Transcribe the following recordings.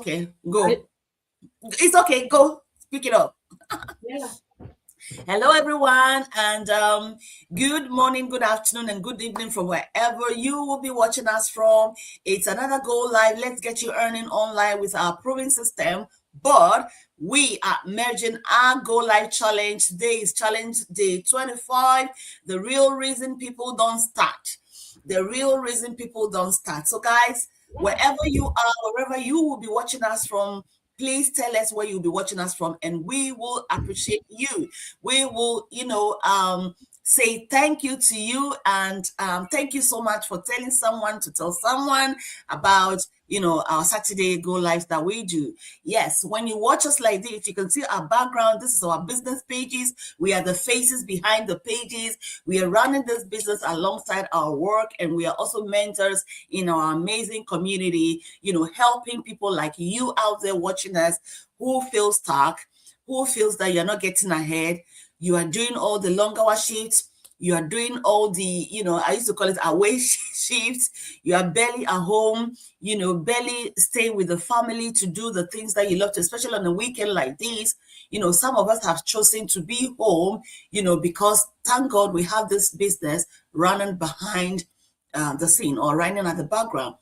Okay, go. It's okay, go. Pick it up. Yeah. Hello, everyone, and good morning, good afternoon, and good evening from wherever you will be watching us from. It's another Go Live. Let's get you earning online with our Proen system. But we are merging our Go Live challenge. Today is challenge day 25. The real reason people don't start. The real reason people don't start. So, guys, wherever you are, wherever you will be watching us from, please tell us where you'll be watching us from, and we will appreciate you. We will, say thank you to you, and thank you so much for telling someone to tell someone about our Saturday Go Lives that we do. Yes, when you watch us like this, you can see our background. This is our business pages. We are the faces behind the pages. We are running this business alongside our work, and we are also mentors in our amazing community, helping people like you out there watching us who feel stuck, who feels that you're not getting ahead. You are doing all the long hour shifts. You are doing all the, I used to call it away shifts. You are barely at home, barely stay with the family to do the things that you love to, especially on a weekend like this. Some of us have chosen to be home, because thank God we have this business running behind the scene or running at the background.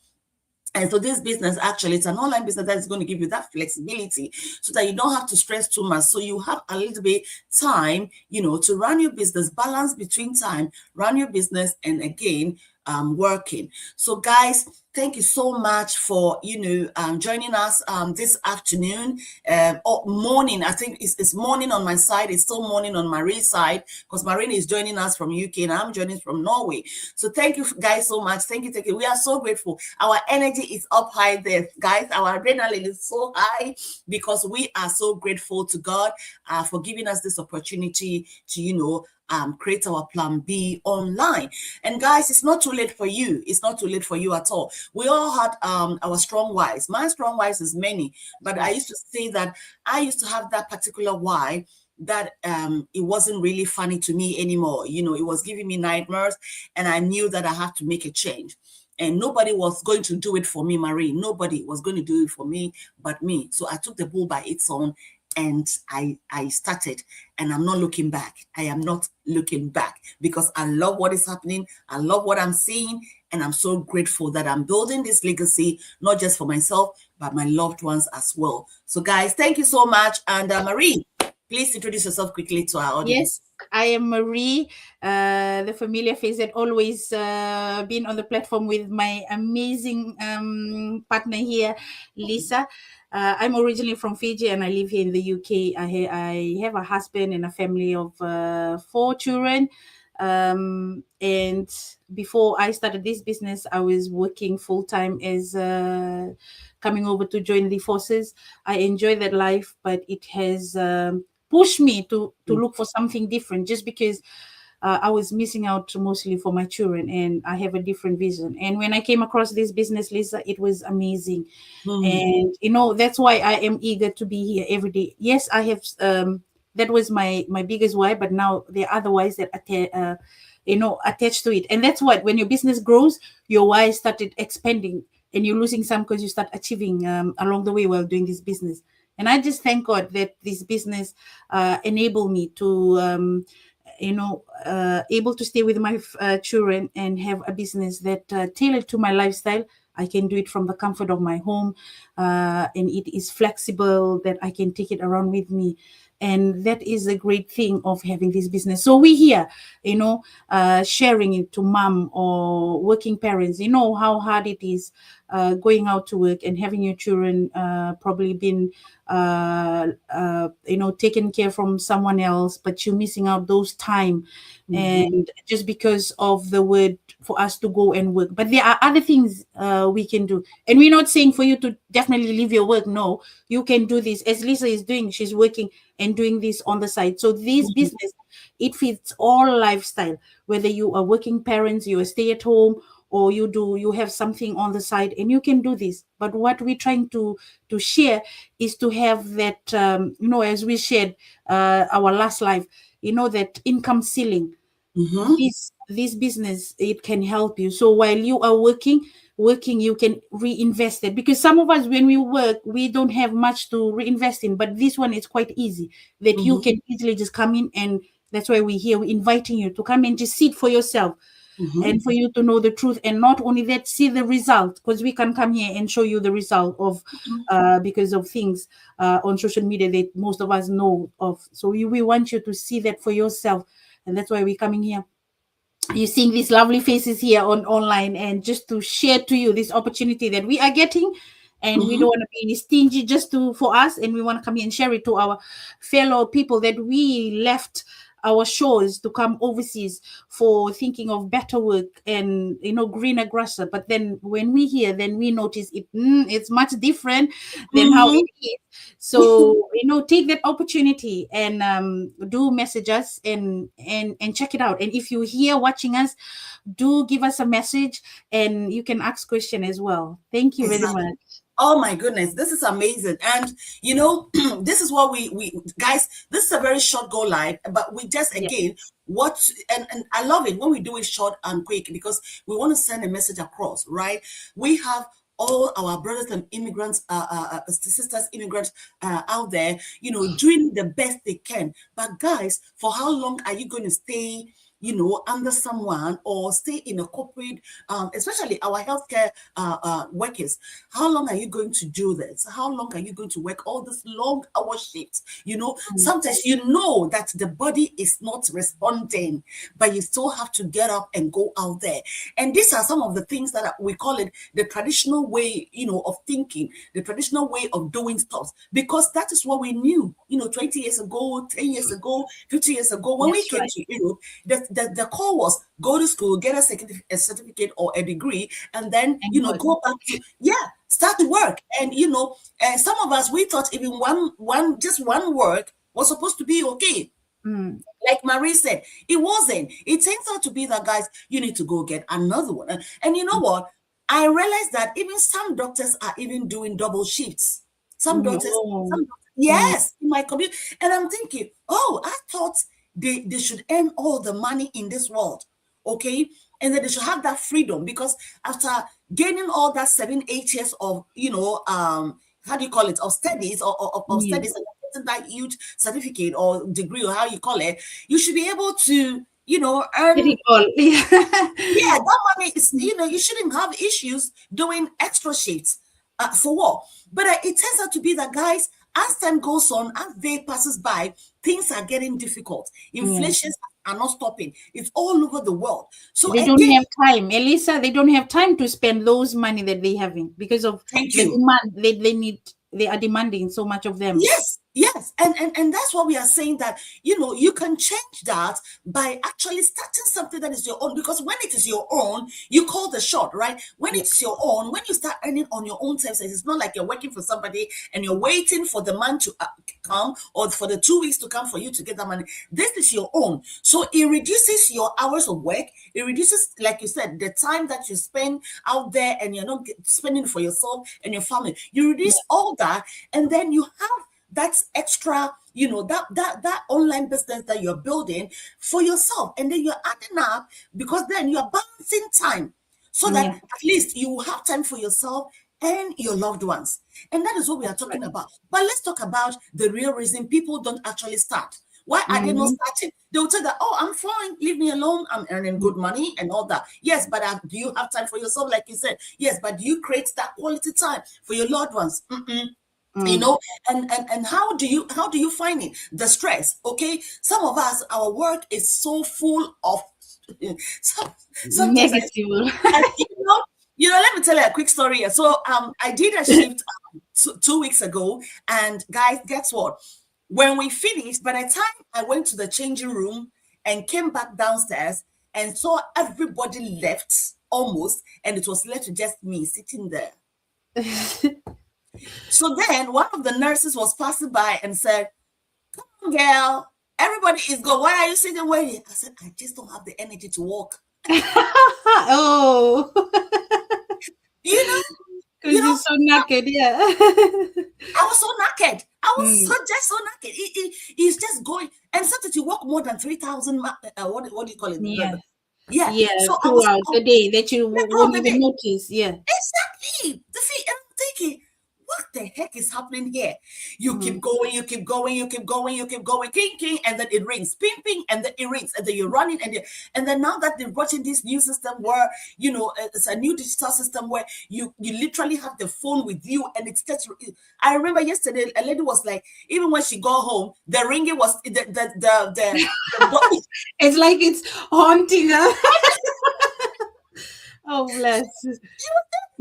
And so this business, actually, it's an online business that is going to give you that flexibility so that you don't have to stress too much. So you have a little bit time, to run your business, balance between time, run your business, and again, working. So guys, thank you so much for, joining us this afternoon or morning. I think it's morning on my side. It's still morning on Marie's side because Marie is joining us from UK and I'm joining from Norway. So thank you guys so much. Thank you. We are so grateful. Our energy is up high there, guys. Our adrenaline is so high because we are so grateful to God for giving us this opportunity to, create our plan B online. And guys, it's not too late for you. It's not too late for you at all. We all had our strong whys. My strong whys is many, but I used to say that I used to have that particular why that it wasn't really funny to me anymore. It was giving me nightmares, and I knew that I had to make a change. And nobody was going to do it for me, Marie. Nobody was going to do it for me but me. So I took the bull by its own, and I started, and I'm not looking back. I am not looking back because I love what is happening. I love what I'm seeing, and I'm so grateful that I'm building this legacy, not just for myself, but my loved ones as well. So guys, thank you so much. And Marie, please introduce yourself quickly to our audience. Yes, I am Marie, the familiar face that always been on the platform with my amazing partner here, Lisa. I'm originally from Fiji and I live here in the UK. I have a husband and a family of 4 children. And before I started this business, I was working full-time as coming over to join the forces. I enjoy that life, but it has pushed me to look for something different just because I was missing out mostly for my children, and I have a different vision. And when I came across this business, Lisa, it was amazing. And that's why I am eager to be here every day. Yes, I have that was my biggest why, but now there are other whys that attached to it. And that's what, when your business grows, your why started expanding, and you're losing some because you start achieving along the way while doing this business. And I just thank God that this business enabled me to able to stay with my children and have a business that tailored to my lifestyle. I can do it from the comfort of my home, and it is flexible, that I can take it around with me. And that is a great thing of having this business. So we here, sharing it to mom or working parents, how hard it is going out to work and having your children probably been taken care from someone else, but you're missing out those time. And just because of the word for us to go and work. But there are other things we can do, and we're not saying for you to definitely leave your work. No, you can do this as Lisa is doing. She's working and doing this on the side. So this business, it fits all lifestyle, whether you are working parents, you are stay at home, or you have something on the side, and you can do this. But what we're trying to share is to have that, as we shared our last life, that income ceiling. This business, it can help you. So while you are working, working, you can reinvest it, because some of us, when we work, we don't have much to reinvest in, but this one is quite easy, that you Mm-hmm. can easily just come in, and that's why we're here. We're inviting you to come and just see it for yourself, Mm-hmm. and for you to know the truth, and not only that, see the result, because we can come here and show you the result of because of things on social media that most of us know of. So we want you to see that for yourself, and that's why we're coming here. You're seeing these lovely faces here on online, and just to share to you this opportunity that we are getting, and we Mm-hmm. don't want to be stingy just to for us, and we want to come here and share it to our fellow people that we left our shores to come overseas for thinking of better work and greener grass. But then when we hear, then we notice it's much different than how Mm-hmm. it is. So take that opportunity and do message us and check it out. And if you're here watching us, do give us a message, and you can ask question as well. Thank you very Exactly. much. Oh my goodness, this is amazing. And this is what we guys, this is a very short go live, but we just Yeah. again what and I love it when we do it short and quick because we want to send a message across, right? We have all our brothers and immigrants, sisters, immigrants out there, doing the best they can. But guys, for how long are you going to stay, under someone or stay in a corporate, especially our healthcare workers? How long are you going to do this? How long are you going to work all this long hour shifts? Mm. Sometimes that the body is not responding, but you still have to get up and go out there. And these are some of the things that we call it the traditional way, of thinking, the traditional way of doing stuff, because that is what we knew, 20 years ago, 10 years ago, 50 years ago, when we That's came right. to Europe, the call was go to school, get a certificate or a degree, and then, And what? go back to, start to work. And, some of us, we thought even just one work was supposed to be okay. Mm. Like Marie said, it wasn't. It turns out to be that, guys, you need to go get another one. And you know what? I realized that even some doctors are even doing double shifts. Some Mm. doctors, Oh. Mm. yes, in my community. And I'm thinking, oh, I thought they should earn all the money in this world. Okay. And then they should have that freedom, because after gaining all that 7, 8 years of, how do you call it, of studies or Yeah. studies, and getting that huge certificate or degree or how you call it, you should be able to, Get earn. it all. Yeah, that money is, you shouldn't have issues doing extra shifts for what? But it turns out to be that, guys, as time goes on, as day passes by, things are getting difficult. Yeah. Inflations are not stopping. It's all over the world. So They don't again, have time, Elisa. They don't have time to spend those money that they having, because of thank the you. demand they need. They are demanding so much of them. Yes, and that's what we are saying, that you can change that by actually starting something that is your own, because when it is your own, you call the shot, right? When Yeah. it's your own, when you start earning on your own terms, it's not like you're working for somebody and you're waiting for the man to come, or for the 2 weeks to come for you to get that money. This is your own, so it reduces your hours of work. It reduces, like you said, the time that you spend out there, and you're not spending for yourself and your family. You reduce all that, and then you have that's extra, that online business that you're building for yourself, and then you're adding up, because then you're balancing time, so that Yeah. at least you have time for yourself and your loved ones. And that is what we are That's right. talking about. But let's talk about the real reason people don't actually start. Why are they not Mm-hmm. starting? They'll tell that, oh, I'm fine, leave me alone, I'm earning good money and all that. Yes, but do you have time for yourself, like you said? Yes, but do you create that quality time for your loved ones? Mm-mm. you Mm. know and how do you find it? The stress. Okay, some of us, our work is so full of some, sometimes Negative. let me tell you a quick story here. So I did a shift 2 weeks ago, and guys, guess what? When we finished, by the time I went to the changing room and came back downstairs and saw everybody left almost, and it was left to just me sitting there. So then one of the nurses was passing by and said, "Girl, everybody is gone. Why are you sitting waiting?" I said, "I just don't have the energy to walk." Oh, You know, you because know, you're so naked. Yeah. I was so knackered. I was Mm. just so knackered. He's just going. And sometimes you walk more than 3,000, what do you call it? Yeah. Yeah. Yeah, So I was, throughout the day that you yeah, throughout won't the even day. notice. Yeah. Exactly. The feet. And I'm thinking, what the heck is happening here? You keep Mm. going, you keep going, you keep going, you keep going, king, king, and then it rings, ping, ping, and then it rings, and then you're running, and then now that they're watching this new system where it's a new digital system where you literally have the phone with you, and it's just. I remember yesterday a lady was like, even when she got home, the ringing was the It's like it's haunting her. Oh, bless.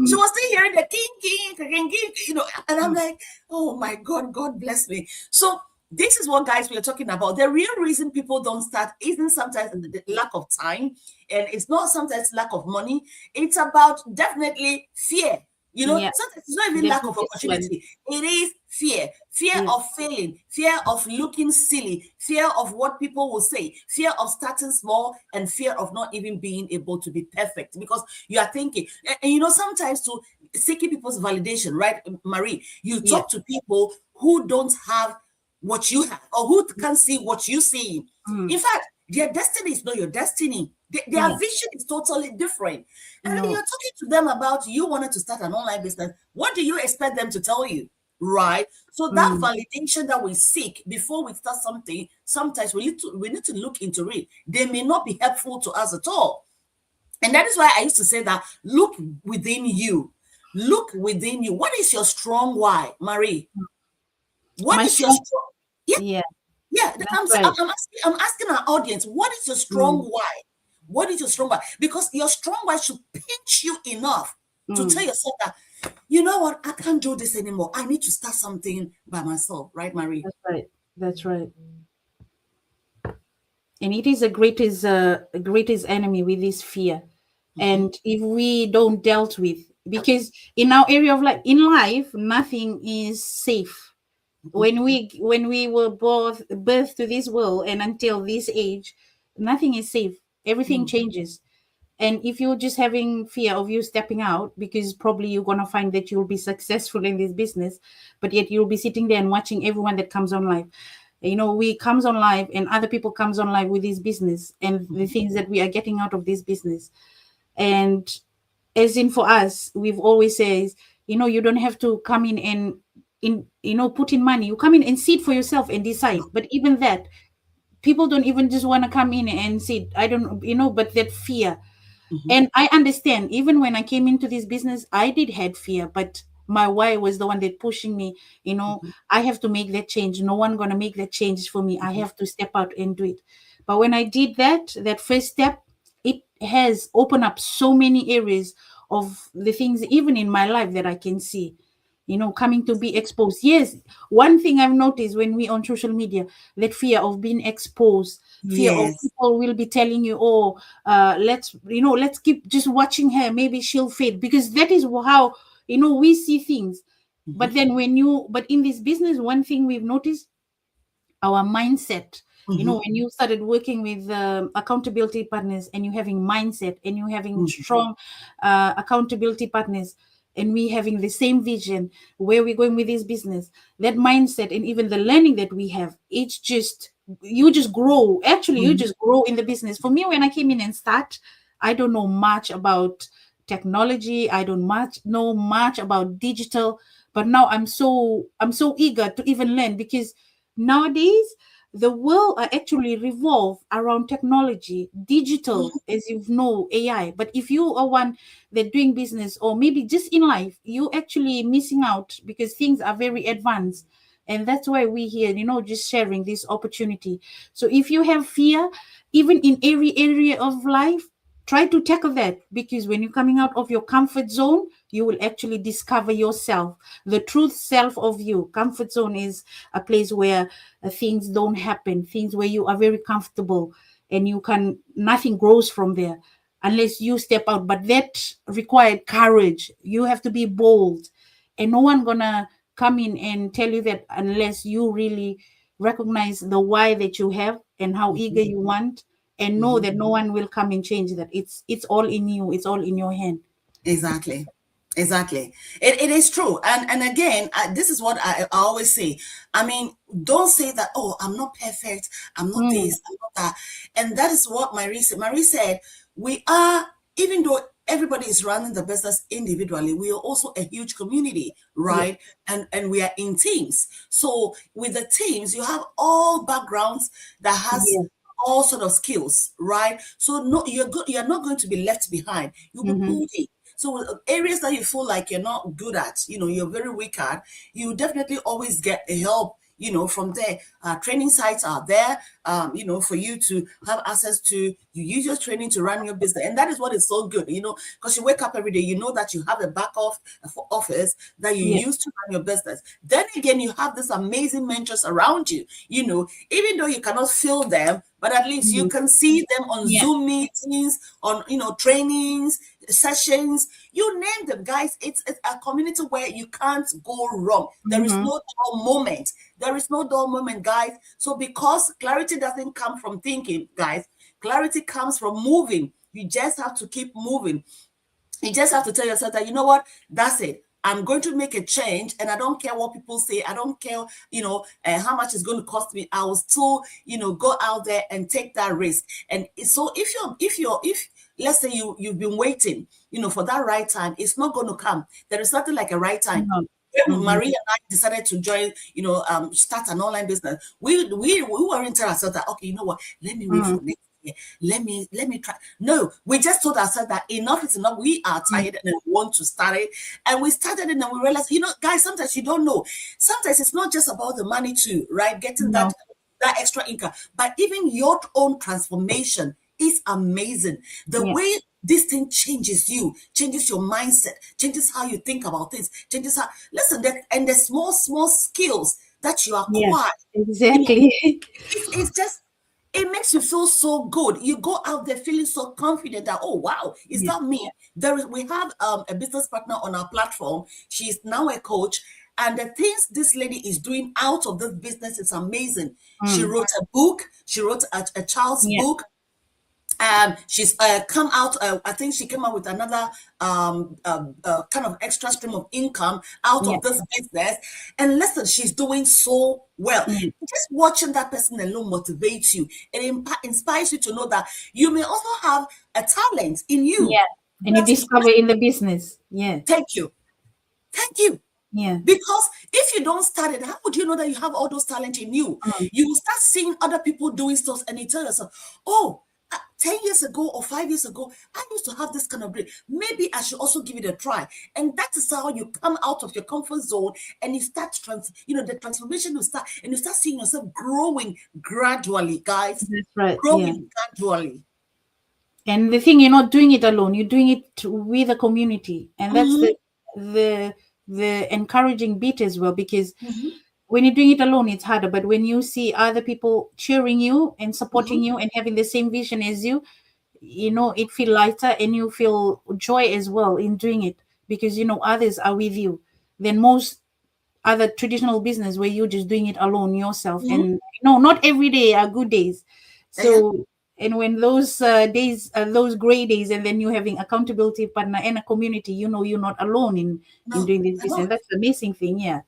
she Mm, was still hearing the king, king, king, king, and I'm mm. like, oh my God, God bless me. So this is what, guys, we are talking about. The real reason people don't start isn't sometimes the lack of time, and it's not sometimes lack of money. It's about definitely fear. Yeah, Sometimes it's not even the lack of biggest one. opportunity. It is fear. Fear Yeah. of failing, fear of looking silly, fear of what people will say, fear of starting small, and fear of not even being able to be perfect because you are thinking, and sometimes to seeking people's validation, right, Marie? You Yeah. talk to people who don't have what you have or who can see what you see. Mm. In fact, their destiny is not your destiny. Their Yeah. vision is totally different. And then you're No. talking to them about you wanted to start an online business. What do you expect them to tell you? Right? So that Mm. validation that we seek before we start something, sometimes we need to look into it. They may not be helpful to us at all. And that is why I used to say that look within you. Look within you. What is your strong why, Marie? What My is your strong. strong? Yeah, Yeah, yeah. that's I'm, right. I'm, I'm asking, I'm asking our audience, what is your strong Mm. why? What is your strong why? Because your strong why should pinch you enough to tell Mm. yourself that, you know what, I can't do this anymore. I need to start something by myself, right, Marie? That's right. That's right. And it is a greatest enemy with this fear. Mhm, And if we don't dealt with, because in our area of life, in life, nothing is safe. mhm, When we were both birthed to this world and until this age, nothing is safe. Everything mhm, changes. And if you're just having fear of you stepping out because probably you're going to find that you'll be successful in this business, but yet you'll be sitting there and watching everyone that comes on live. We comes on live and other people comes on live with this business and the things that we are getting out of this business. And as in for us, we've always says, you don't have to come in and put in money. You come in and see it for yourself and decide. But even that, people don't even just want to come in and sit. I don't, but that fear. mhm, And I understand, even when I came into this business, I did had fear, but my why was the one that pushing me. mhm, I have to make that change. No one gonna make that change for me. I mhm, have to step out and do it. But when I did that first step, it has opened up so many areas of the things, even in my life, that I can see coming to be exposed. Yes, one thing I've noticed when we on social media, that fear of being exposed, fear of yes. people will be telling you, oh, let's keep just watching her, maybe she'll fade, because that is how we see things. Mhm, But then but in this business, one thing we've noticed, our mindset. mhm, When you started working with accountability partners, and you having mindset, and you having mhm, strong accountability partners, and we having the same vision where we're going with this business, that mindset, and even the learning that we have, it's just, you just grow. Actually, you mhm, just grow in the business. For me, when I came in and start, I don't know much about technology. I don't know much about digital. But now I'm so eager to even learn, because nowadays, the world are actually revolve around technology, digital, as you know, AI. But if you are one that doing business, or maybe just in life, you actually missing out, because things are very advanced. And that's why we here, just sharing this opportunity. So if you have fear, even in every area of life, try to tackle that, because when you're coming out of your comfort zone, you will actually discover yourself, the truth self of you. Comfort zone is a place where things don't happen, things where you are very comfortable, and nothing grows from there unless you step out. But that required courage. You have to be bold, and no one gonna come in and tell you that unless you really recognize the why that you have and how eager mhm, you want, and know mhm. that no one will come and change that. It's all in you, it's all in your hand. Exactly. Exactly. It is true. And again, this is what I always say. I mean, don't say that, oh, I'm not perfect. I'm not Mm, this, I'm not that. And that is what Marie said. Marie said, we are, even though everybody is running the business individually, we are also a huge community, Yeah. right? And we are in teams. So with the teams, you have all backgrounds that has Yeah. all sort of skills, right? So no, you're not going to be left behind. You'll be Mm-hmm. pulled in. So areas that you feel like you're not good at, you're very weak at, you definitely always get the help, from there. Training sites are there, for you to have access to. You use your training to run your business. And that is what is so good, because you wake up every day, you know that you have a back office that you Yeah. use to run your business. Then again, you have this amazing mentors around you, even though you cannot feel them, but at least you Mhm. can see them on Yeah. Zoom meetings, on, trainings, sessions, you name them, guys. It's a community where you can't go wrong. There is Mm-hmm. no dull moment. There is no dull moment, guys. So because clarity doesn't come from thinking, guys, clarity comes from moving. You just have to keep moving. You just have to tell yourself that, you know what, that's it. I'm going to make a change, and I don't care what people say. I don't care, how much it's going to cost me. I will still, go out there and take that risk. And so if let's say you've been waiting, for that right time, it's not going to come. There is nothing like a right time. No. When Mm-hmm. Maria and I decided to join, start an online business, we weren't telling ourselves that, okay, you know what, let me wait Mm-hmm. for next year. Let me try. No, we just told ourselves that enough is enough. We are tired and we want to start it. And we started it and we realized, guys, sometimes you don't know. Sometimes it's not just about the money too, right? Getting that No. that extra income, but even your own transformation is amazing. The Yeah. way this thing changes you, changes your mindset, changes how you think about things, changes how, listen, and the small, small skills that you Yeah. acquire, you know, Exactly. it's just, it makes you feel so good. You go out there feeling so confident that, oh wow, is Yeah. that me? We have a business partner on our platform. She's now a coach, and the things this lady is doing out of this business is amazing. She Mm. wrote a book. She wrote a child's Yeah. book. She's come out. I think she came out with another kind of extra stream of income out Yeah. of this business. And listen, she's doing so well. Yeah. Just watching that person alone motivates you. It inspires you to know that you may also have a talent in you. Yeah. And you That discover in the business. Yeah. thank you, thank you. Yeah. Because if you don't start it, how would you know that you have all those talent in you? Mm. You will start seeing other people doing stuff and you tell yourself, oh, 10 years ago or 5 years ago, I used to have this kind of brain. Maybe I should also give it a try. And that is how you come out of your comfort zone and you start, the transformation will start, and you start seeing yourself growing gradually, guys. That's right. Yeah. Growing gradually. And the thing, you're not doing it alone. You're doing it with a community, and that's Mhm, the the encouraging bit as well. Because mhm, when you're doing it alone, it's harder. But when you see other people cheering you and supporting mhm, you and having the same vision as you, it feel lighter, and you feel joy as well in doing it, because others are with you. Then most other traditional business where you're just doing it alone yourself, mhm. and not every day are good days. Yeah, So, and when those days are those gray days, and then you having accountability partner and a community, you're not alone in no, doing this you're business. not. That's the amazing thing. Yeah.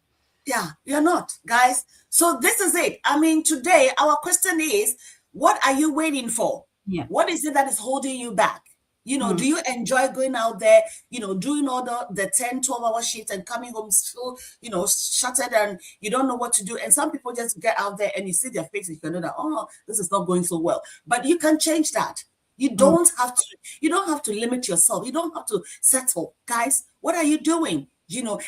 Yeah, you're not, guys. So this is it. I mean, today our question is, what are you waiting for? Yeah. What is it that is holding you back? Mm. Do you enjoy going out there, doing all the 10, 12-hour shifts and coming home still, shattered, and you don't know what to do? And some people just get out there and you see their faces, you know that, oh, this is not going so well. But you can change that. You Mm. don't have to, you don't have to limit yourself. You don't have to settle. Guys, what are you doing?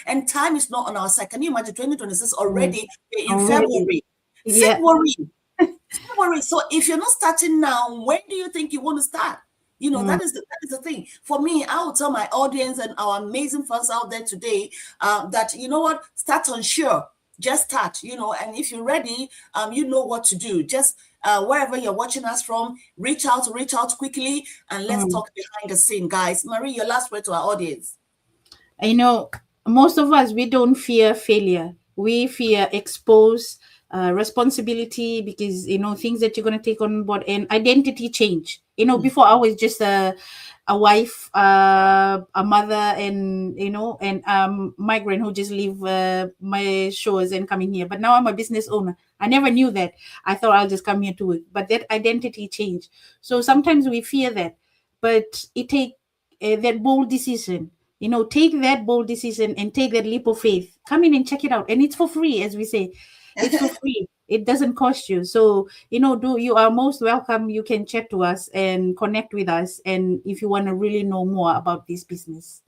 And time is not on our side. Can you imagine 2026 Mm. already? We're in Already. February. Yeah. February. February. So if you're not starting now, when do you think you want to start? Mm. That is the thing. For me, I will tell my audience and our amazing fans out there today that, you know what, start on sure. Just start, and if you're ready, you know what to do. Just wherever you're watching us from, reach out quickly, and let's Mm. talk behind the scene, guys. Marie, your last word to our audience. I know most of us, we don't fear failure. We fear expose responsibility, because things that you're going to take on board, and identity change. Before I was just a wife, a mother, and and migrant who just leave my shores and coming here. But now I'm a business owner. I never knew that. I thought I'll just come here to work, but that identity change. So sometimes we fear that. but it take that bold decision. Take that bold decision and take that leap of faith. Come in and check it out, and it's for free, as we say. It's for free. It doesn't cost you. So do you are most welcome. You can chat to us and connect with us, and if you want to really know more about this business.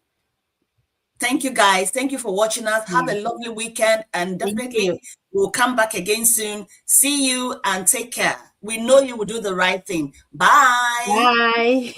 Thank you, guys. Thank you for watching us. Have Yeah. a lovely weekend, and Thank definitely you. we'll come back again soon. See you and take care. We know you will do the right thing. Bye. Bye.